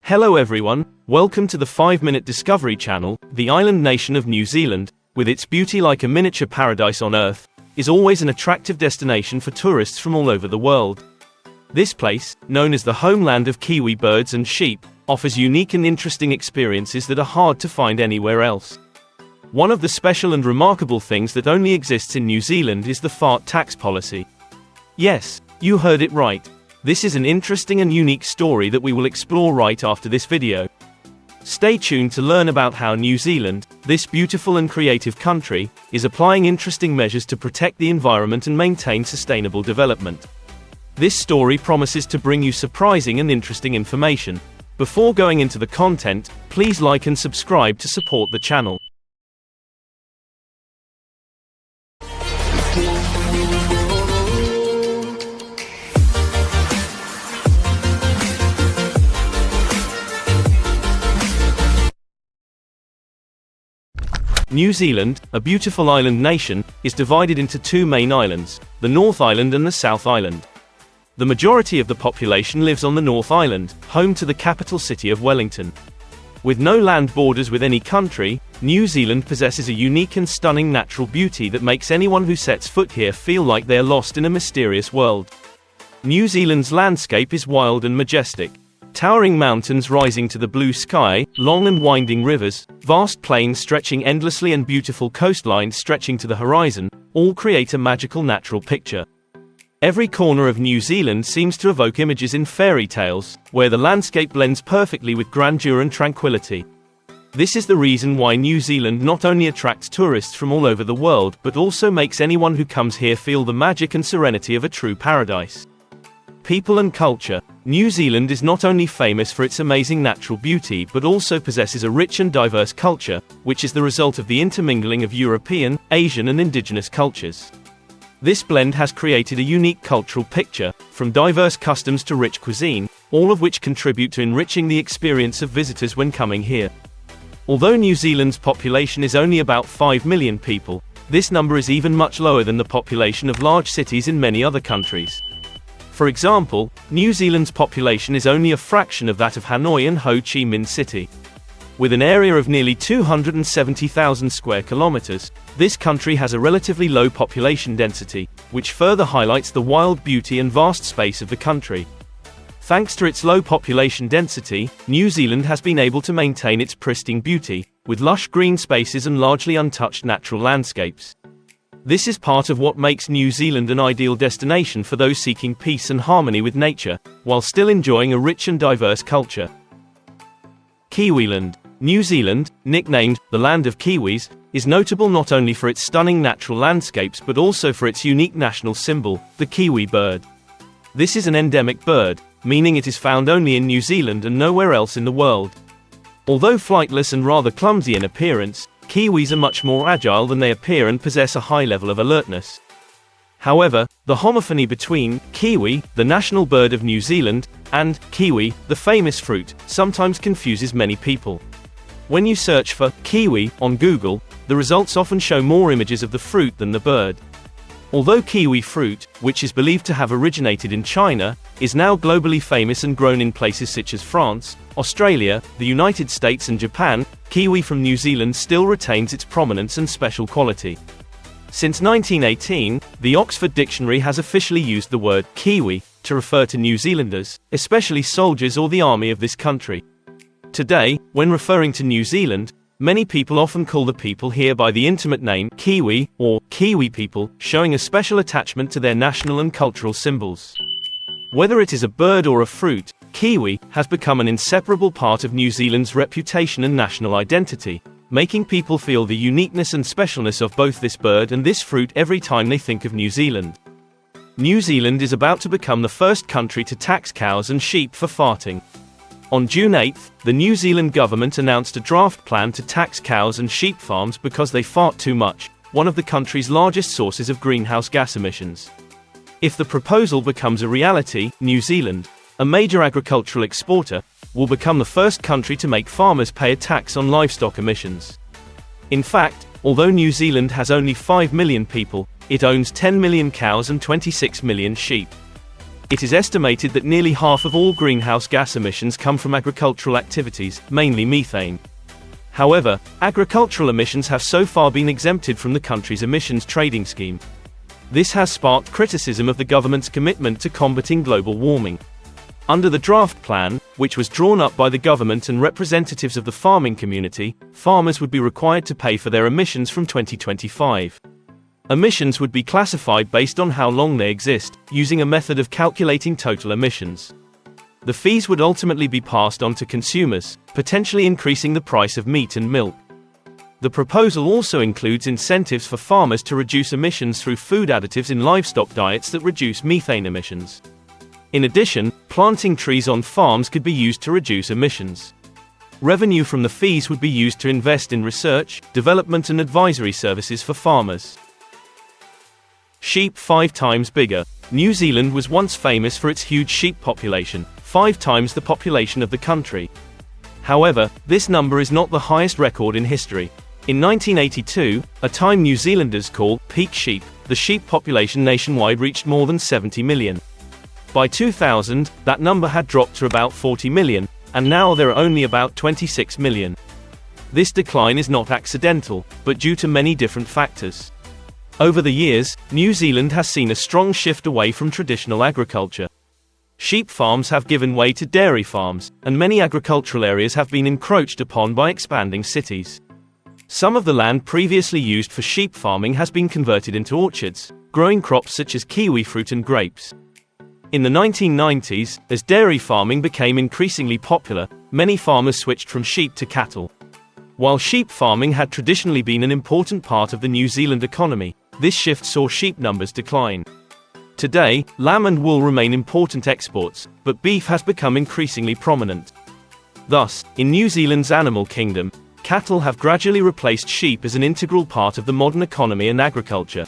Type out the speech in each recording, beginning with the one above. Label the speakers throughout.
Speaker 1: Hello everyone, welcome to the 5-Minute Discovery channel. The island nation of New Zealand, with its beauty like a miniature paradise on Earth, is always an attractive destination for tourists from all over the world. This place, known as the homeland of Kiwi birds and sheep, offers unique and interesting experiences that are hard to find anywhere else. One of the special and remarkable things that only exists in New Zealand is the fart tax policy. Yes, you heard it right. This is an interesting and unique story that we will explore right after this video. Stay tuned to learn about how New Zealand, this beautiful and creative country, is applying interesting measures to protect the environment and maintain sustainable development. This story promises to bring you surprising and interesting information. Before going into the content, please like and subscribe to support the channel. New Zealand, a beautiful island nation, is divided into two main islands, the North Island and the South Island. The majority of the population lives on the North Island, home to the capital city of Wellington. With no land borders with any country, New Zealand possesses a unique and stunning natural beauty that makes anyone who sets foot here feel like they are lost in a mysterious world. New Zealand's landscape is wild and majestic. Towering mountains rising to the blue sky, long and winding rivers, vast plains stretching endlessly and beautiful coastlines stretching to the horizon, all create a magical natural picture. Every corner of New Zealand seems to evoke images in fairy tales, where the landscape blends perfectly with grandeur and tranquility. This is the reason why New Zealand not only attracts tourists from all over the world but also makes anyone who comes here feel the magic and serenity of a true paradise. People and culture. New Zealand is not only famous for its amazing natural beauty but also possesses a rich and diverse culture, which is the result of the intermingling of European, Asian and indigenous cultures. This blend has created a unique cultural picture, from diverse customs to rich cuisine, all of which contribute to enriching the experience of visitors when coming here. Although New Zealand's population is only about 5 million people, this number is even much lower than the population of large cities in many other countries. For example, New Zealand's population is only a fraction of that of Hanoi and Ho Chi Minh City. With an area of nearly 270,000 square kilometers, this country has a relatively low population density, which further highlights the wild beauty and vast space of the country. Thanks to its low population density, New Zealand has been able to maintain its pristine beauty, with lush green spaces and largely untouched natural landscapes. This is part of what makes New Zealand an ideal destination for those seeking peace and harmony with nature, while still enjoying a rich and diverse culture. Kiwiland. New Zealand, nicknamed the Land of Kiwis, is notable not only for its stunning natural landscapes but also for its unique national symbol, the kiwi bird. This is an endemic bird, meaning it is found only in New Zealand and nowhere else in the world. Although flightless and rather clumsy in appearance, kiwis are much more agile than they appear and possess a high level of alertness. However, the homophony between kiwi, the national bird of New Zealand, and kiwi, the famous fruit, sometimes confuses many people. When you search for kiwi on Google, the results often show more images of the fruit than the bird. Although kiwi fruit, which is believed to have originated in China, is now globally famous and grown in places such as France, Australia, the United States and Japan, kiwi from New Zealand still retains its prominence and special quality. Since 1918, the Oxford Dictionary has officially used the word Kiwi to refer to New Zealanders, especially soldiers or the army of this country. Today, when referring to New Zealand, many people often call the people here by the intimate name Kiwi or Kiwi people, showing a special attachment to their national and cultural symbols. Whether it is a bird or a fruit, kiwi has become an inseparable part of New Zealand's reputation and national identity, making people feel the uniqueness and specialness of both this bird and this fruit every time they think of New Zealand. New Zealand is about to become the first country to tax cows and sheep for farting. On June 8, the New Zealand government announced a draft plan to tax cows and sheep farms because they fart too much, one of the country's largest sources of greenhouse gas emissions. If the proposal becomes a reality, New Zealand, a major agricultural exporter, will become the first country to make farmers pay a tax on livestock emissions. In fact, although New Zealand has only 5 million people, it owns 10 million cows and 26 million sheep. It is estimated that nearly half of all greenhouse gas emissions come from agricultural activities, mainly methane. However, agricultural emissions have so far been exempted from the country's emissions trading scheme. This has sparked criticism of the government's commitment to combating global warming. Under the draft plan, which was drawn up by the government and representatives of the farming community, farmers would be required to pay for their emissions from 2025. Emissions would be classified based on how long they exist, using a method of calculating total emissions. The fees would ultimately be passed on to consumers, potentially increasing the price of meat and milk. The proposal also includes incentives for farmers to reduce emissions through food additives in livestock diets that reduce methane emissions. In addition, planting trees on farms could be used to reduce emissions. Revenue from the fees would be used to invest in research, development and advisory services for farmers. Sheep 5 times bigger. New Zealand was once famous for its huge sheep population, 5 times the population of the country. However, this number is not the highest record in history. In 1982, a time New Zealanders call peak sheep, the sheep population nationwide reached more than 70 million. By 2000, that number had dropped to about 40 million, and now there are only about 26 million. This decline is not accidental, but due to many different factors. Over the years, New Zealand has seen a strong shift away from traditional agriculture. Sheep farms have given way to dairy farms, and many agricultural areas have been encroached upon by expanding cities. Some of the land previously used for sheep farming has been converted into orchards, growing crops such as kiwi fruit and grapes. In the 1990s, as dairy farming became increasingly popular, many farmers switched from sheep to cattle. While sheep farming had traditionally been an important part of the New Zealand economy, this shift saw sheep numbers decline. Today, lamb and wool remain important exports, but beef has become increasingly prominent. Thus, in New Zealand's animal kingdom, cattle have gradually replaced sheep as an integral part of the modern economy and agriculture.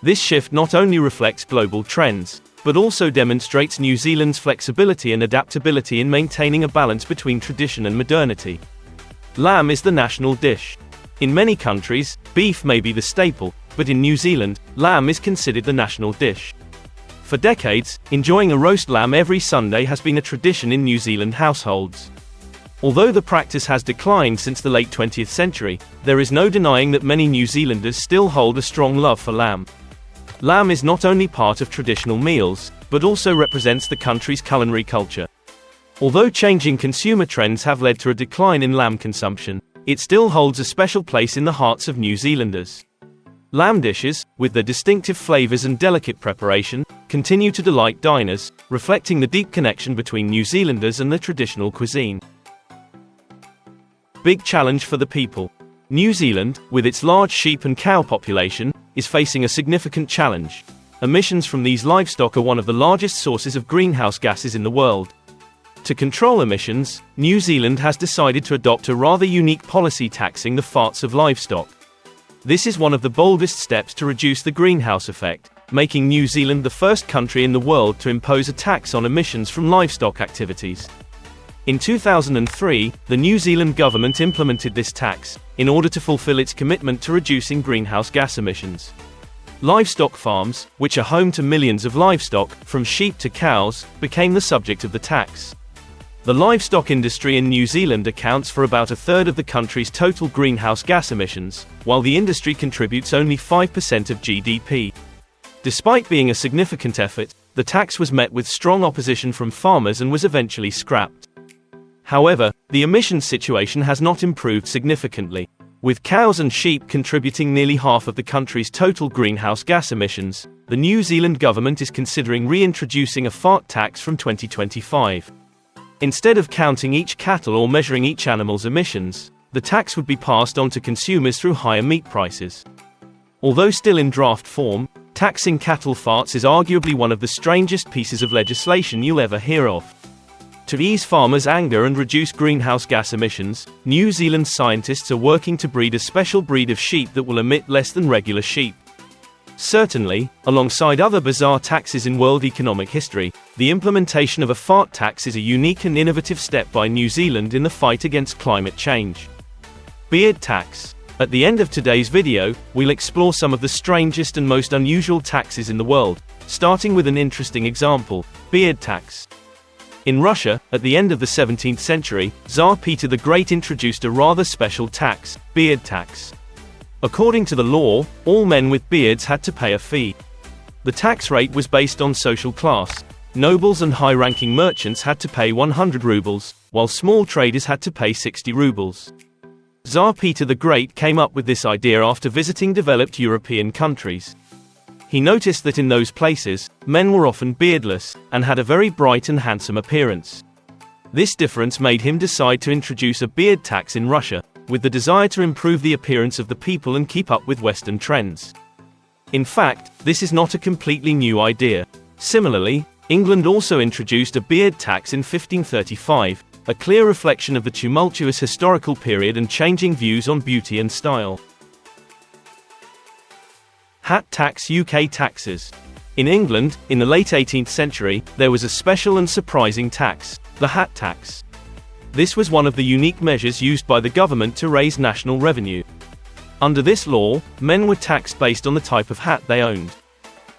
Speaker 1: This shift not only reflects global trends, but also demonstrates New Zealand's flexibility and adaptability in maintaining a balance between tradition and modernity. Lamb is the national dish. In many countries, beef may be the staple, but in New Zealand, lamb is considered the national dish. For decades, enjoying a roast lamb every Sunday has been a tradition in New Zealand households. Although the practice has declined since the late 20th century, there is no denying that many New Zealanders still hold a strong love for lamb. Lamb is not only part of traditional meals, but also represents the country's culinary culture. Although changing consumer trends have led to a decline in lamb consumption, it still holds a special place in the hearts of New Zealanders. Lamb dishes, with their distinctive flavors and delicate preparation, continue to delight diners, reflecting the deep connection between New Zealanders and their traditional cuisine. Big challenge for the people. New Zealand, with its large sheep and cow population, is facing a significant challenge. Emissions from these livestock are one of the largest sources of greenhouse gases in the world. To control emissions, New Zealand has decided to adopt a rather unique policy taxing the farts of livestock. This is one of the boldest steps to reduce the greenhouse effect, making New Zealand the first country in the world to impose a tax on emissions from livestock activities. In 2003, the New Zealand government implemented this tax, in order to fulfill its commitment to reducing greenhouse gas emissions. Livestock farms, which are home to millions of livestock, from sheep to cows, became the subject of the tax. The livestock industry in New Zealand accounts for about a third of the country's total greenhouse gas emissions, while the industry contributes only 5% of GDP. Despite being a significant effort, the tax was met with strong opposition from farmers and was eventually scrapped. However, the emissions situation has not improved significantly. With cows and sheep contributing nearly half of the country's total greenhouse gas emissions, the New Zealand government is considering reintroducing a fart tax from 2025. Instead of counting each cattle or measuring each animal's emissions, the tax would be passed on to consumers through higher meat prices. Although still in draft form, taxing cattle farts is arguably one of the strangest pieces of legislation you'll ever hear of. To ease farmers' anger and reduce greenhouse gas emissions, New Zealand scientists are working to breed a special breed of sheep that will emit less than regular sheep. Certainly, alongside other bizarre taxes in world economic history, the implementation of a fart tax is a unique and innovative step by New Zealand in the fight against climate change. Beard tax. At the end of today's video, we'll explore some of the strangest and most unusual taxes in the world, starting with an interesting example: beard tax. In Russia, at the end of the 17th century, Tsar Peter the Great introduced a rather special tax, beard tax. According to the law, all men with beards had to pay a fee. The tax rate was based on social class. Nobles and high-ranking merchants had to pay 100 rubles, while small traders had to pay 60 rubles. Tsar Peter the Great came up with this idea after visiting developed European countries. He noticed that in those places, men were often beardless, and had a very bright and handsome appearance. This difference made him decide to introduce a beard tax in Russia, with the desire to improve the appearance of the people and keep up with Western trends. In fact, this is not a completely new idea. Similarly, England also introduced a beard tax in 1535, a clear reflection of the tumultuous historical period and changing views on beauty and style. Hat tax. UK taxes. In England, in the late 18th century, there was a special and surprising tax, the hat tax. This was one of the unique measures used by the government to raise national revenue. Under this law, men were taxed based on the type of hat they owned.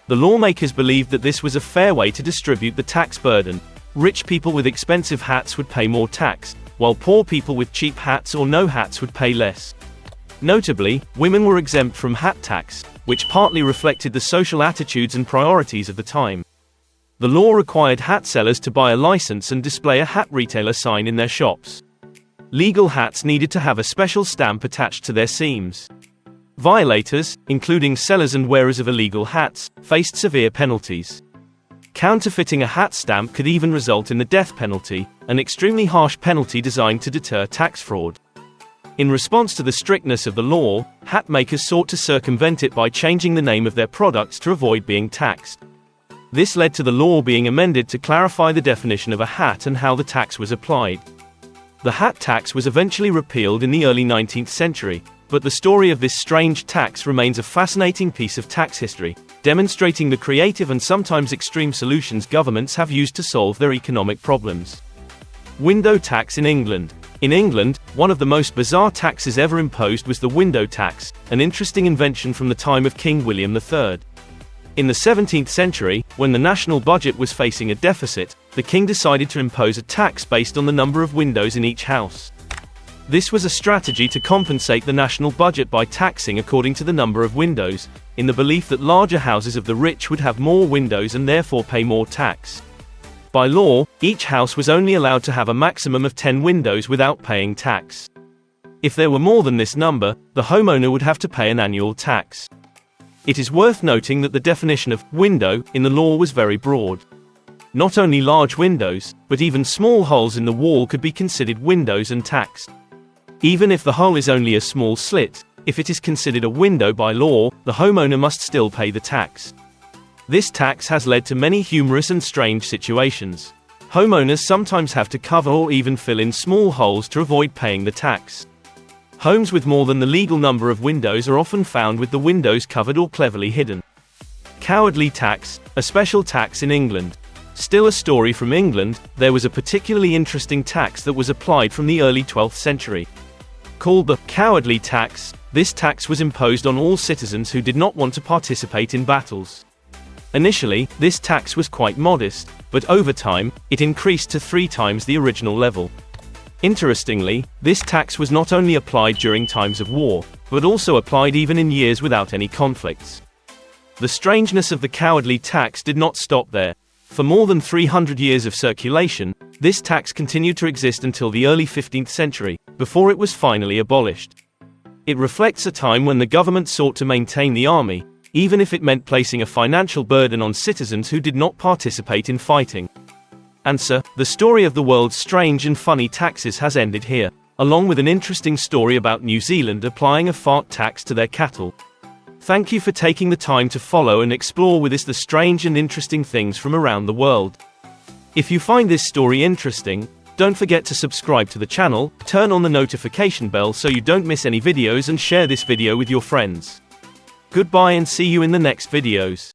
Speaker 1: The lawmakers believed that this was a fair way to distribute the tax burden. Rich people with expensive hats would pay more tax, while poor people with cheap hats or no hats would pay less. Notably, women were exempt from hat tax, which partly reflected the social attitudes and priorities of the time. The law required hat sellers to buy a license and display a hat retailer sign in their shops. Legal hats needed to have a special stamp attached to their seams. Violators, including sellers and wearers of illegal hats, faced severe penalties. Counterfeiting a hat stamp could even result in the death penalty, an extremely harsh penalty designed to deter tax fraud. In response to the strictness of the law, hat makers sought to circumvent it by changing the name of their products to avoid being taxed. This led to the law being amended to clarify the definition of a hat and how the tax was applied. The hat tax was eventually repealed in the early 19th century, but the story of this strange tax remains a fascinating piece of tax history, demonstrating the creative and sometimes extreme solutions governments have used to solve their economic problems. Window tax in England. In England, one of the most bizarre taxes ever imposed was the window tax, an interesting invention from the time of King William III. In the 17th century, when the national budget was facing a deficit, the king decided to impose a tax based on the number of windows in each house. This was a strategy to compensate the national budget by taxing according to the number of windows, in the belief that larger houses of the rich would have more windows and therefore pay more tax. By law, each house was only allowed to have a maximum of 10 windows without paying tax. If there were more than this number, the homeowner would have to pay an annual tax. It is worth noting that the definition of window in the law was very broad. Not only large windows, but even small holes in the wall could be considered windows and taxed. Even if the hole is only a small slit, if it is considered a window by law, the homeowner must still pay the tax. This tax has led to many humorous and strange situations. Homeowners sometimes have to cover or even fill in small holes to avoid paying the tax. Homes with more than the legal number of windows are often found with the windows covered or cleverly hidden. Cowardly tax, a special tax in England. Still a story from England, there was a particularly interesting tax that was applied from the early 12th century. Called the cowardly tax, this tax was imposed on all citizens who did not want to participate in battles. Initially, this tax was quite modest, but over time, it increased to 3 times the original level. Interestingly, this tax was not only applied during times of war, but also applied even in years without any conflicts. The strangeness of the cowardly tax did not stop there. For more than 300 years of circulation, this tax continued to exist until the early 15th century, before it was finally abolished. It reflects a time when the government sought to maintain the army, even if it meant placing a financial burden on citizens who did not participate in fighting. And so, the story of the world's strange and funny taxes has ended here, along with an interesting story about New Zealand applying a fart tax to their cattle. Thank you for taking the time to follow and explore with us the strange and interesting things from around the world. If you find this story interesting, don't forget to subscribe to the channel, turn on the notification bell so you don't miss any videos, and share this video with your friends. Goodbye and see you in the next videos.